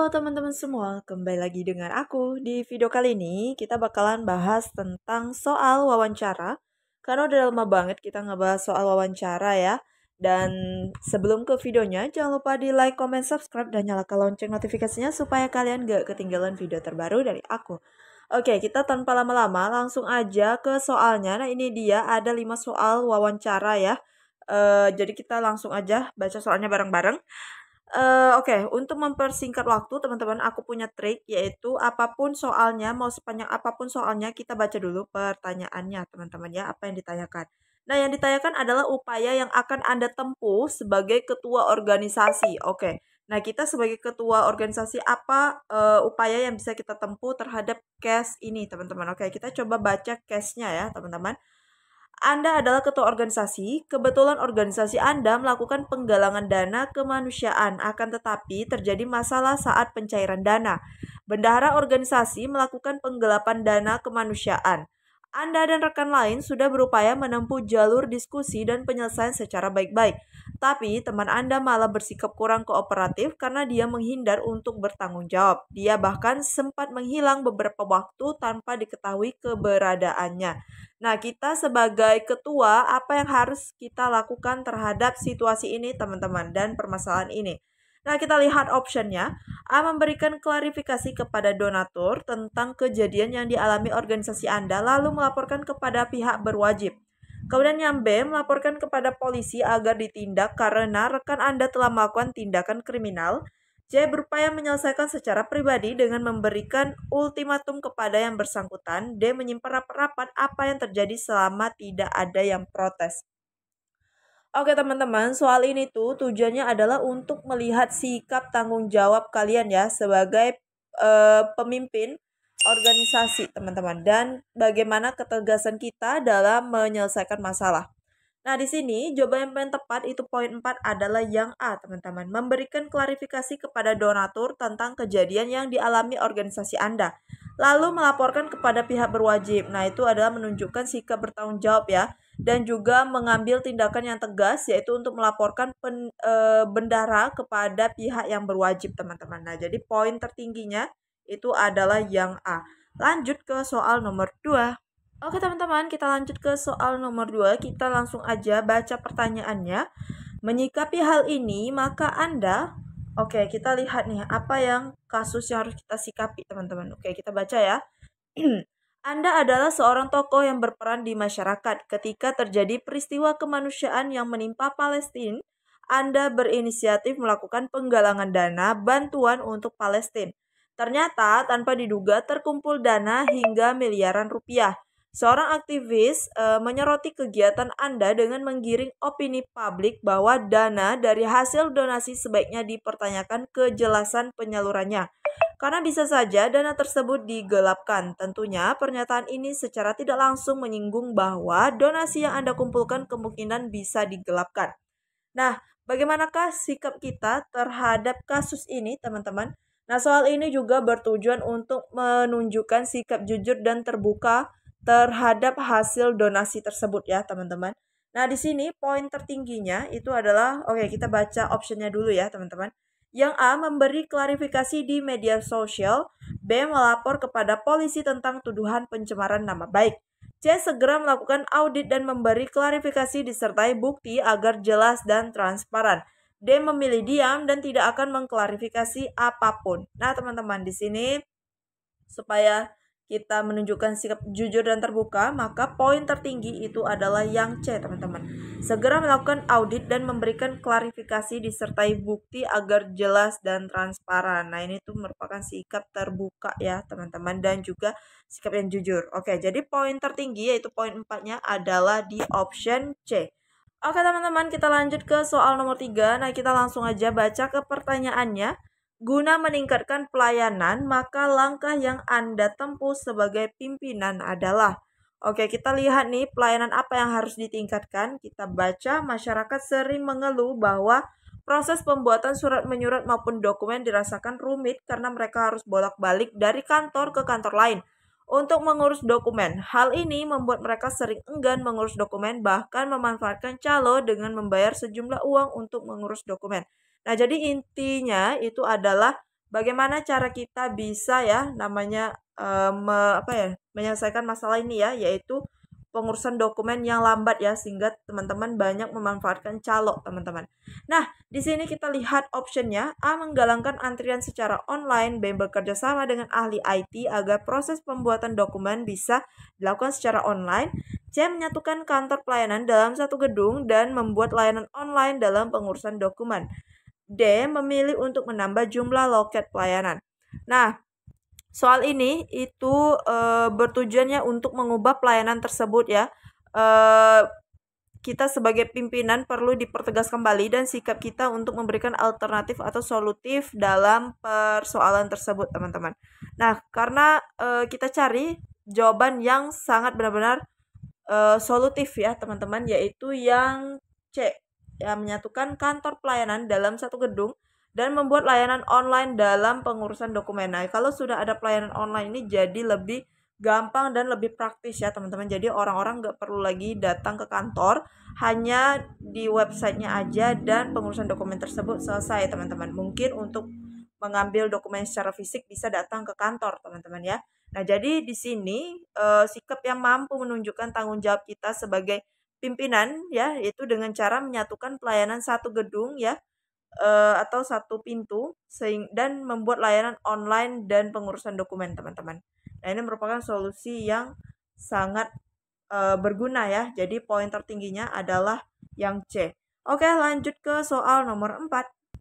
teman-teman semua, kembali lagi dengan aku. Di video kali ini kita bakalan bahas tentang soal wawancara. Karena udah lama banget kita ngebahas soal wawancara ya. Dan sebelum ke videonya, jangan lupa di like, comment, subscribe, dan nyalakan lonceng notifikasinya supaya kalian gak ketinggalan video terbaru dari aku. Oke, kita tanpa lama-lama langsung aja ke soalnya. Nah ini dia ada 5 soal wawancara ya. Jadi kita langsung aja baca soalnya bareng-bareng. Oke, untuk mempersingkat waktu teman-teman, aku punya trik yaitu apapun soalnya, mau sepanjang apapun soalnya, kita baca dulu pertanyaannya teman-teman ya, apa yang ditanyakan. Nah, yang ditanyakan adalah upaya yang akan Anda tempuh sebagai ketua organisasi. Oke. Nah, kita sebagai ketua organisasi apa upaya yang bisa kita tempuh terhadap case ini, teman-teman. Oke, kita coba baca case-nya ya, teman-teman. Anda adalah ketua organisasi, kebetulan organisasi Anda melakukan penggalangan dana kemanusiaan, akan tetapi terjadi masalah saat pencairan dana. Bendahara organisasi melakukan penggelapan dana kemanusiaan. Anda dan rekan lain sudah berupaya menempuh jalur diskusi dan penyelesaian secara baik-baik. Tapi teman Anda malah bersikap kurang kooperatif karena dia menghindar untuk bertanggung jawab. Dia bahkan sempat menghilang beberapa waktu tanpa diketahui keberadaannya. Nah, kita sebagai ketua, apa yang harus kita lakukan terhadap situasi ini, teman-teman, dan permasalahan ini? Nah, kita lihat optionnya. A. Memberikan klarifikasi kepada donatur tentang kejadian yang dialami organisasi Anda, lalu melaporkan kepada pihak berwajib. Kemudian yang B. Melaporkan kepada polisi agar ditindak karena rekan Anda telah melakukan tindakan kriminal. C. Berupaya menyelesaikan secara pribadi dengan memberikan ultimatum kepada yang bersangkutan. D. Menyimpan rapat-rapat apa yang terjadi selama tidak ada yang protes. Oke teman-teman, soal ini tuh tujuannya adalah untuk melihat sikap tanggung jawab kalian ya sebagai pemimpin organisasi teman-teman dan bagaimana ketegasan kita dalam menyelesaikan masalah. Nah, di sini jawaban yang paling tepat itu poin 4 adalah yang A, teman-teman. Memberikan klarifikasi kepada donatur tentang kejadian yang dialami organisasi Anda. Lalu melaporkan kepada pihak berwajib. Nah, itu adalah menunjukkan sikap bertanggung jawab ya. Dan juga mengambil tindakan yang tegas yaitu untuk melaporkan bendahara kepada pihak yang berwajib, teman-teman. Nah, jadi poin tertingginya itu adalah yang A. Lanjut ke soal nomor 2. Oke teman-teman, kita lanjut ke soal nomor 2. Kita langsung aja baca pertanyaannya. Menyikapi hal ini, maka Anda... Oke, kita lihat nih apa yang kasus yang harus kita sikapi teman-teman. Oke, kita baca ya. Anda adalah seorang tokoh yang berperan di masyarakat. Ketika terjadi peristiwa kemanusiaan yang menimpa Palestina, Anda berinisiatif melakukan penggalangan dana bantuan untuk Palestina. Ternyata tanpa diduga terkumpul dana hingga miliaran rupiah. Seorang aktivis menyoroti kegiatan Anda dengan menggiring opini publik bahwa dana dari hasil donasi sebaiknya dipertanyakan kejelasan penyalurannya. Karena bisa saja dana tersebut digelapkan. Tentunya pernyataan ini secara tidak langsung menyinggung bahwa donasi yang Anda kumpulkan kemungkinan bisa digelapkan. Nah, bagaimanakah sikap kita terhadap kasus ini, teman-teman? Nah, soal ini juga bertujuan untuk menunjukkan sikap jujur dan terbuka terhadap hasil donasi tersebut ya, teman-teman. Nah, di sini poin tertingginya itu adalah, oke, kita baca optionnya dulu ya, teman-teman. Yang A, memberi klarifikasi di media sosial. B, melapor kepada polisi tentang tuduhan pencemaran nama baik. C. Segera melakukan audit dan memberi klarifikasi disertai bukti agar jelas dan transparan. D. Memilih diam dan tidak akan mengklarifikasi apapun. Nah, teman-teman, di sini supaya kita menunjukkan sikap jujur dan terbuka, maka poin tertinggi itu adalah yang C, teman-teman. Segera melakukan audit dan memberikan klarifikasi disertai bukti agar jelas dan transparan. Nah, ini tuh merupakan sikap terbuka ya, teman-teman, dan juga sikap yang jujur. Oke, jadi poin tertinggi yaitu poin 4-nya adalah di option C. Oke, teman-teman, kita lanjut ke soal nomor 3. Nah, kita langsung aja baca ke pertanyaannya. Guna meningkatkan pelayanan, maka langkah yang Anda tempuh sebagai pimpinan adalah. Oke, kita lihat nih pelayanan apa yang harus ditingkatkan. Kita baca, masyarakat sering mengeluh bahwa proses pembuatan surat menyurat maupun dokumen dirasakan rumit karena mereka harus bolak-balik dari kantor ke kantor lain untuk mengurus dokumen. Hal ini membuat mereka sering enggan mengurus dokumen, bahkan memanfaatkan calo dengan membayar sejumlah uang untuk mengurus dokumen. Nah, jadi intinya itu adalah bagaimana cara kita bisa ya namanya menyelesaikan masalah ini ya, yaitu pengurusan dokumen yang lambat ya, sehingga teman-teman banyak memanfaatkan calo teman-teman. Nah, di sini kita lihat optionnya. A. Menggalangkan antrian secara online. B. Bekerja sama dengan ahli IT agar proses pembuatan dokumen bisa dilakukan secara online. C. Menyatukan kantor pelayanan dalam satu gedung dan membuat layanan online dalam pengurusan dokumen. D. Memilih untuk menambah jumlah loket pelayanan. Nah, soal ini itu bertujuannya untuk mengubah pelayanan tersebut ya. Kita sebagai pimpinan perlu dipertegas kembali dan sikap kita untuk memberikan alternatif atau solutif dalam persoalan tersebut, teman-teman. Nah, karena kita cari jawaban yang sangat benar-benar solutif ya, teman-teman, yaitu yang C, yang menyatukan kantor pelayanan dalam satu gedung dan membuat layanan online dalam pengurusan dokumen. Nah, kalau sudah ada pelayanan online ini jadi lebih gampang dan lebih praktis ya teman-teman. Jadi orang-orang nggak perlu lagi datang ke kantor, hanya di websitenya aja dan pengurusan dokumen tersebut selesai teman-teman. Mungkin untuk mengambil dokumen secara fisik bisa datang ke kantor teman-teman ya. Nah, jadi di sini sikap yang mampu menunjukkan tanggung jawab kita sebagai pimpinan ya, yaitu dengan cara menyatukan pelayanan satu gedung ya, atau satu pintu dan membuat layanan online dan pengurusan dokumen teman-teman. Nah, ini merupakan solusi yang sangat berguna ya. Jadi poin tertingginya adalah yang C. Oke, lanjut ke soal nomor 4.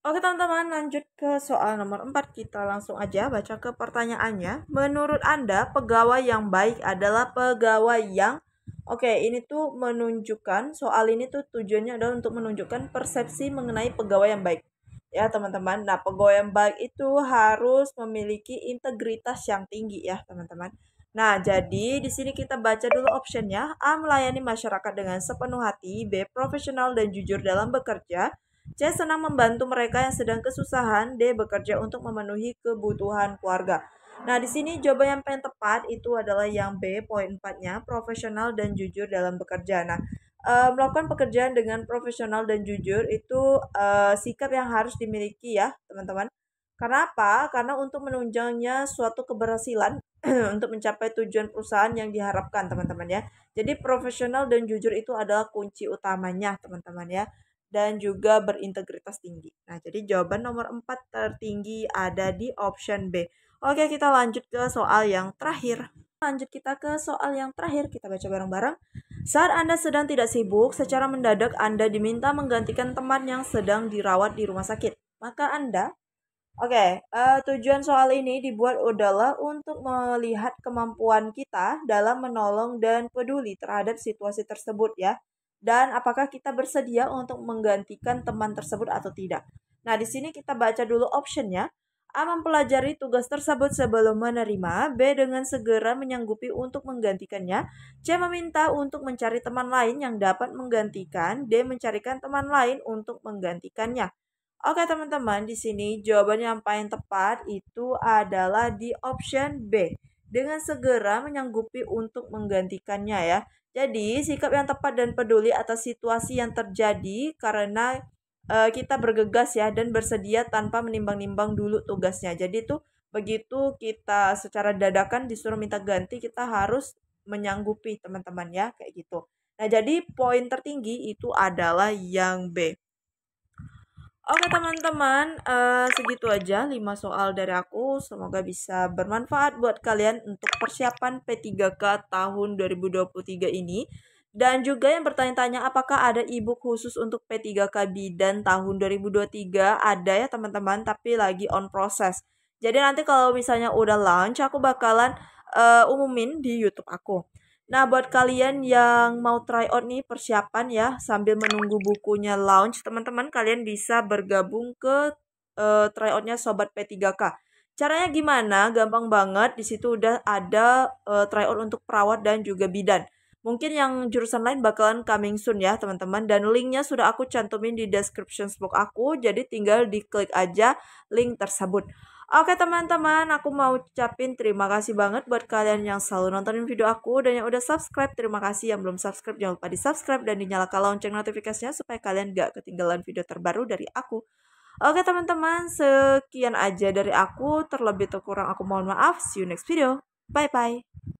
Oke teman-teman, lanjut ke soal nomor 4. Kita langsung aja baca ke pertanyaannya. Menurut Anda, pegawai yang baik adalah pegawai yang... Oke, ini tuh menunjukkan, soal ini tuh tujuannya adalah untuk menunjukkan persepsi mengenai pegawai yang baik. Ya teman-teman, nah pegawai yang baik itu harus memiliki integritas yang tinggi ya teman-teman. Nah, jadi di sini kita baca dulu optionnya. A. Melayani masyarakat dengan sepenuh hati. B. Profesional dan jujur dalam bekerja. C. Senang membantu mereka yang sedang kesusahan. D. Bekerja untuk memenuhi kebutuhan keluarga. Nah, di sini jawaban yang paling tepat itu adalah yang B, poin 4-nya, profesional dan jujur dalam bekerja. Nah, melakukan pekerjaan dengan profesional dan jujur itu sikap yang harus dimiliki ya, teman-teman. Karena apa? Karena untuk menunjangnya suatu keberhasilan untuk mencapai tujuan perusahaan yang diharapkan, teman-teman ya. Jadi profesional dan jujur itu adalah kunci utamanya, teman-teman ya. Dan juga berintegritas tinggi. Nah, jadi jawaban nomor 4 tertinggi ada di option B. Oke, kita lanjut ke soal yang terakhir. Lanjut kita ke soal yang terakhir, kita baca bareng-bareng. Saat Anda sedang tidak sibuk, secara mendadak Anda diminta menggantikan teman yang sedang dirawat di rumah sakit. Maka Anda, tujuan soal ini dibuat adalah untuk melihat kemampuan kita dalam menolong dan peduli terhadap situasi tersebut ya. Dan apakah kita bersedia untuk menggantikan teman tersebut atau tidak. Nah, di sini kita baca dulu optionnya. A. Mempelajari tugas tersebut sebelum menerima. B. Dengan segera menyanggupi untuk menggantikannya. C. Meminta untuk mencari teman lain yang dapat menggantikan. D. Mencarikan teman lain untuk menggantikannya. Oke teman-teman, di sini jawaban yang paling tepat itu adalah di option B. Dengan segera menyanggupi untuk menggantikannya ya. Jadi sikap yang tepat dan peduli atas situasi yang terjadi karena kita bergegas ya dan bersedia tanpa menimbang-nimbang dulu tugasnya. Jadi tuh begitu kita secara dadakan disuruh minta ganti, kita harus menyanggupi teman-teman ya, kayak gitu. Nah, jadi poin tertinggi itu adalah yang B. Oke teman-teman, segitu aja 5 soal dari aku. Semoga bisa bermanfaat buat kalian untuk persiapan P3K tahun 2023 ini. Dan juga yang bertanya-tanya apakah ada e-book khusus untuk P3K Bidan tahun 2023? Ada ya teman-teman, tapi lagi on process. Jadi nanti kalau misalnya udah launch, aku bakalan umumin di YouTube aku. Nah, buat kalian yang mau try out nih persiapan ya, sambil menunggu bukunya launch, teman-teman kalian bisa bergabung ke try outnya Sobat P3K. Caranya gimana? Gampang banget. Di situ udah ada try out untuk perawat dan juga bidan. Mungkin yang jurusan lain bakalan coming soon ya teman-teman. Dan linknya sudah aku cantumin di description box aku. Jadi tinggal diklik aja link tersebut. Oke teman-teman, aku mau ucapin terima kasih banget buat kalian yang selalu nontonin video aku. Dan yang udah subscribe, terima kasih. Yang belum subscribe, jangan lupa di subscribe dan dinyalakan lonceng notifikasinya supaya kalian gak ketinggalan video terbaru dari aku. Oke teman-teman, sekian aja dari aku. Terlebih terkurang aku mohon maaf. See you next video. Bye-bye.